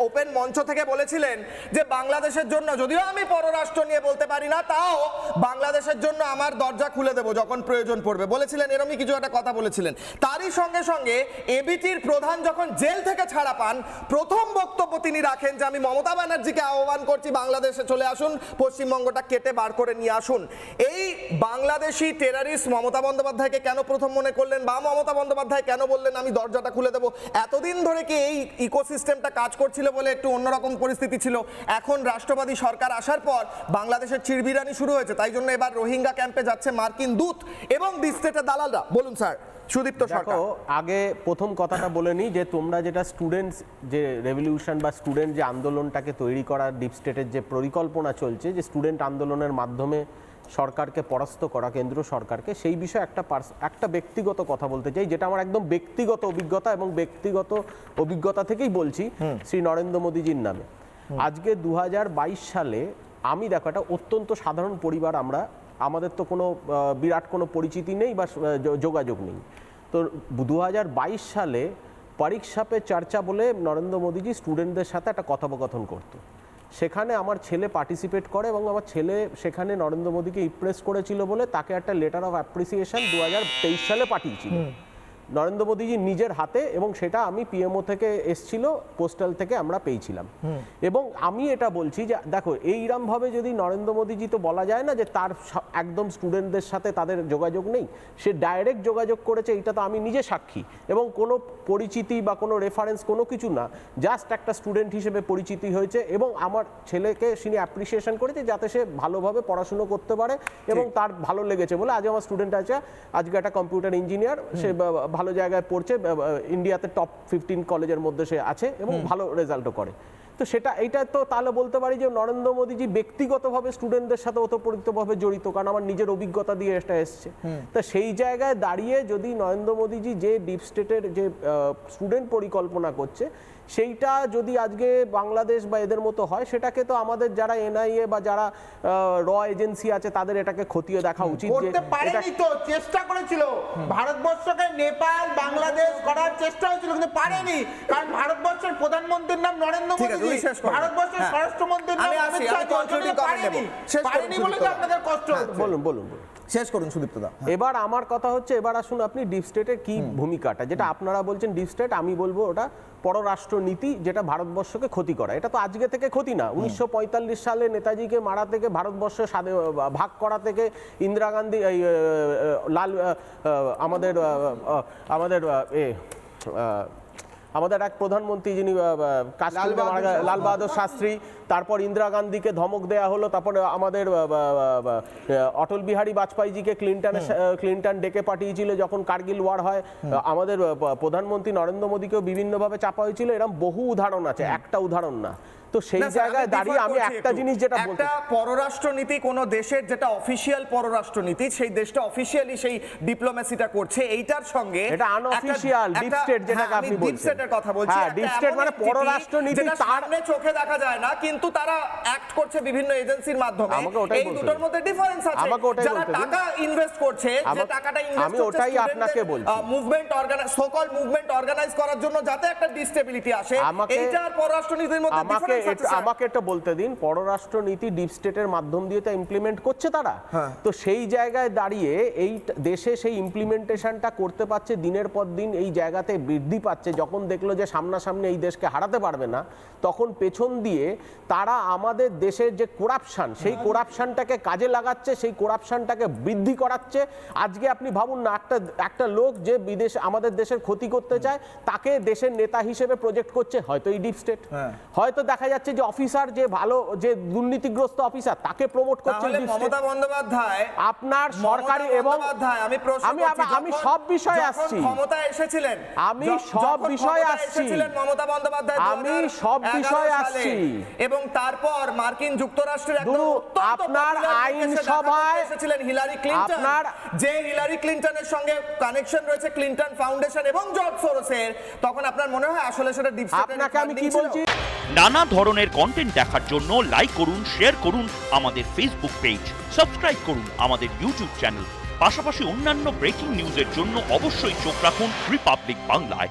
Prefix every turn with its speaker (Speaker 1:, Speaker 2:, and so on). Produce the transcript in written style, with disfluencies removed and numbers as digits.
Speaker 1: Open মঞ্চ থেকে বলেছিলেন যে বাংলাদেশের জন্য, যদিও আমি পররাষ্ট্র নিয়ে বলতে পারি না, তাও বাংলাদেশের জন্য আমার দরজা খুলে দেব যখন প্রয়োজন পড়বে, বলেছিলেন এরকমই কিছু একটা কথা বলেছিলেন। তারই সঙ্গে সঙ্গে এবিটির প্রধান যখন জেল থেকে ছাড়া পান, প্রথম বক্তব্য তিনি রাখেন যে আমি মমতা ব্যানার্জিকে আহ্বান করছি বাংলাদেশে চলে আসুন, পশ্চিমবঙ্গটা কেটে বার করে নিয়ে আসুন। এই বাংলাদেশি টেরারিস্ট মমতা বন্দ্যোপাধ্যায়কে কেন প্রথম মনে করলেন, বা মমতা বন্দ্যোপাধ্যায় কেন বললেন আমি দরজাটা খুলে দেব? এতদিন ধরে কি এই ইকোসিস্টেমটা কাজ করছিল বলে একটু অন্যরকম পরিস্থিতি ছিল, এখন রাষ্ট্রবাদী সরকার আসার পর বাংলাদেশের চিরবিরানি শুরু হয়েছে, তাই জন্য এবার রোহিঙ্গা ক্যাম্পে যাচ্ছে মার্কিন দূত এবং ডিস্টেটের দালালরা? বলুন স্যার। সুদীপ্ত সরকার,
Speaker 2: আগে প্রথম কথাটা বলে নিই যে তোমরা যেটা স্টুডেন্টস যে রেভলিউশন বা স্টুডেন্ট যে আন্দোলনটাকে তৈরি করার ডিপ স্টেটের যে পরিকল্পনা চলছে, যে স্টুডেন্ট আন্দোলনের মাধ্যমে সরকারকে পরাস্ত করা, কেন্দ্র সরকারকে, সেই বিষয়ে একটা ব্যক্তিগত কথা বলতে চাই, যেটা আমার একদম ব্যক্তিগত অভিজ্ঞতা এবং ব্যক্তিগত অভিজ্ঞতা থেকেই বলছি শ্রী নরেন্দ্র মোদীজির নামে। আজকে 2022 সালে আমি দেখো একটা অত্যন্ত সাধারণ পরিবার, আমাদের তো কোনো বিরাট কোনো পরিচিতি নেই বা যোগাযোগ নেই। তো 2022 সালে পরীক্ষা পে চর্চা বলে নরেন্দ্র মোদীজি স্টুডেন্টদের সাথে একটা কথোপকথন করতো। সেখানে আমার ছেলে পার্টিসিপেট করে এবং আমার ছেলে সেখানে নরেন্দ্র মোদীকে ইমপ্রেস করেছিল বলে তাকে একটা লেটার অফ অ্যাপ্রিসিয়েশন 2023 সালে পাঠিয়েছিল নরেন্দ্র মোদীজি নিজের হাতে, এবং সেটা আমি পিএমও থেকে এসছিল, পোস্টাল থেকে আমরা পেয়েছিলাম। এবং আমি এটা বলছি যে দেখো, এইরকমভাবে যদি নরেন্দ্র মোদীজি, তো বলা যায় না যে তার একদম স্টুডেন্টদের সাথে তাদের যোগাযোগ নেই, সে ডাইরেক্ট যোগাযোগ করেছে, এটা তো আমি নিজে সাক্ষী, এবং কোনো পরিচিতি বা কোনো রেফারেন্স কোনো কিছু না, জাস্ট একটা স্টুডেন্ট হিসেবে পরিচিতি হয়েছে, এবং আমার ছেলেকে তিনি অ্যাপ্রিসিয়েশন করেছে যাতে সে ভালোভাবে পড়াশুনো করতে পারে, এবং তার ভালো লেগেছে বলে আজ আমার স্টুডেন্ট আছে, আজকে একটা কম্পিউটার ইঞ্জিনিয়ার, সে ভালো জায়গায় পড়ছে, ইন্ডিয়াতে টপ 15 কলেজের মধ্যে সে আছে এবং ভালো রেজাল্টও করে। তো এইটা তো তাহলে বলতে পারি যে নরেন্দ্র মোদীজি ব্যক্তিগতভাবে স্টুডেন্টদের সাথে ওতপ্রোতভাবে জড়িত, কারণ আমার নিজের অভিজ্ঞতা দিয়ে এটা এসছে। তা সেই জায়গায় দাঁড়িয়ে যদি নরেন্দ্র মোদীজি যে ডিপ স্টেটের যে স্টুডেন্ট পরিকল্পনা করছে, সেইটা যদি আজকে বাংলাদেশ বা এদের মতো হয়, সেটাকে তো আমাদের যারা এনআইএ বা যারা র এজেন্সি আছে তাদের এটাকে খতিয়ে দেখা উচিত।
Speaker 3: করতে পারেনি তো, চেষ্টা করেছিল ভারতবর্ষকে নেপাল বাংলাদেশ করার চেষ্টা হয়েছিল, কিন্তু পারেনি, কারণ ভারতবর্ষের প্রধানমন্ত্রীর নাম নরেন্দ্র মোদী, ভারতবর্ষের স্বরাষ্ট্রমন্ত্রীর নাম অমিত শাহ, পারেনি বলে তো আপনাদের কষ্ট হচ্ছে।
Speaker 2: বলুন
Speaker 1: শেষ করুন সুদীপ্ত দা।
Speaker 2: এবার আমার কথা হচ্ছে, এবার আসুন আপনি ডিপ স্টেটের কি ভূমিকাটা, যেটা আপনারা বলছেন ডিপ স্টেট, আমি বলবো ওটা পররাষ্ট্র নীতি, যেটা ভারতবর্ষকে ক্ষতি করা। এটা তো আজকে থেকে ক্ষতি না, 1945 সালে নেতাজিকে মারা থেকে, ভারতবর্ষ ভাগ করা থেকে, ইন্দিরা গান্ধী, আমাদের এক প্রধানমন্ত্রী যিনি লাল বাহাদুর শাস্ত্রী, তারপর ইন্দিরা গান্ধীকে ধমক দেয়া হলো, তারপরে আমাদের অটল বিহারী বাজপেয়ীজিকে ক্লিন্টন ডেকে পাঠিয়েছিল যখন কার্গিল ওয়ার হয়, আমাদের প্রধানমন্ত্রী নরেন্দ্র মোদীকেও বিভিন্নভাবে চাপা হয়েছিল। এরকম বহু উদাহরণ আছে, একটা উদাহরণ না। তো সেই জায়গায় দাঁড়িয়ে আমি একটা জিনিস যেটা বলতে,
Speaker 1: একটা পররাষ্ট্রনীতি কোন দেশের যেটা অফিশিয়াল পররাষ্ট্রনীতি, সেই দেশটা অফিশিয়ালি সেই ডিপ্লোমেসিটা করছে, এইটার সঙ্গে
Speaker 2: এটা আনঅফিশিয়াল ডিপ স্টেট যেটাকে আপনি বলছেন,
Speaker 1: ডিপ স্টেটের কথা বলছি।
Speaker 2: হ্যাঁ, ডিপ স্টেট মানে পররাষ্ট্রনীতি, তার
Speaker 1: সামনে চোখে দেখা যায় না, কিন্তু তারা অ্যাক্ট করছে বিভিন্ন এজেন্সির মাধ্যমে। এই দুটোর মধ্যে ডিফারেন্স আছে। যারা টাকা ইনভেস্ট করছে, যে টাকাটা ইনভেস্ট
Speaker 2: আমি ওটাই আপনাকে বলছি,
Speaker 1: মুভমেন্ট অর্গানাইজ, সোকল মুভমেন্ট অর্গানাইজ করার জন্য যাতে একটা ডিস্টেবিলিটি আসে, এইটার পররাষ্ট্রনীতির মধ্যে ডিফারেন্স।
Speaker 2: আমাকে এটা বলতে দিন, পররাষ্ট্র নীতি ডিপ স্টেটের মাধ্যম দিয়ে তো ইমপ্লিমেন্ট করছে তারা। তো সেই জায়গায় দাঁড়িয়ে এই দেশে সেই ইমপ্লিমেন্টেশনটা করতে পারছে, দিনের পর দিন এই জায়গাতে বৃদ্ধি পাচ্ছে। যখন দেখলো যে সামনাসামনি এই দেশকে হারাতে পারবে না, তখন পেছন দিয়ে তারা আমাদের দেশের যে করাপশন, সেই করাপশনটাকে কাজে লাগাচ্ছে, সেই করাপশনটাকে বৃদ্ধি করাচ্ছে। আজকে আপনি ভাবুন না, একটা লোক যে বিদেশে আমাদের দেশের ক্ষতি করতে চায়, তাকে দেশের নেতা হিসেবে প্রজেক্ট করছে হয়তো এই ডিপ স্টেট। হয়তো দেখা যাচ্ছে যে অফিসার, যে ভালো, যে দুর্নীতিগ্রস্ত অফিসার, তাকে প্রমোট করছে
Speaker 1: মমতা বন্দ্যোপাধ্যায়।
Speaker 2: আপনার সরকারি, এবং আমি সব বিষয়ে আসছি,
Speaker 1: ক্ষমতা এসেছিলেন,
Speaker 2: আমি সব বিষয়ে আসছি,
Speaker 1: মমতা বন্দ্যোপাধ্যায়
Speaker 2: আমি সব বিষয়ে আসছি,
Speaker 1: এবং তারপর মার্কিন যুক্তরাষ্ট্রের
Speaker 2: আপনার আইনসভায়
Speaker 1: এসেছিলেন হিলারি ক্লিনটন, যে হিলারি ক্লিনটনের সঙ্গে কানেকশন রয়েছে ক্লিনটন ফাউন্ডেশন এবং জর্জ সোরসের। তখন আপনার মনে হয় আসলে সেটা ডিপ স্টেট?
Speaker 2: আপনাকে আমি কি বলছি,
Speaker 4: নানা ধরনের কন্টেন্ট দেখার জন্য লাইক করুন, শেয়ার করুন আমাদের ফেসবুক পেজ, সাবস্ক্রাইব করুন আমাদের ইউটিউব চ্যানেল। পাশাপাশি অন্যান্য ব্রেকিং নিউজের জন্য অবশ্যই চোখ রাখুন রিপাবলিক বাংলায়।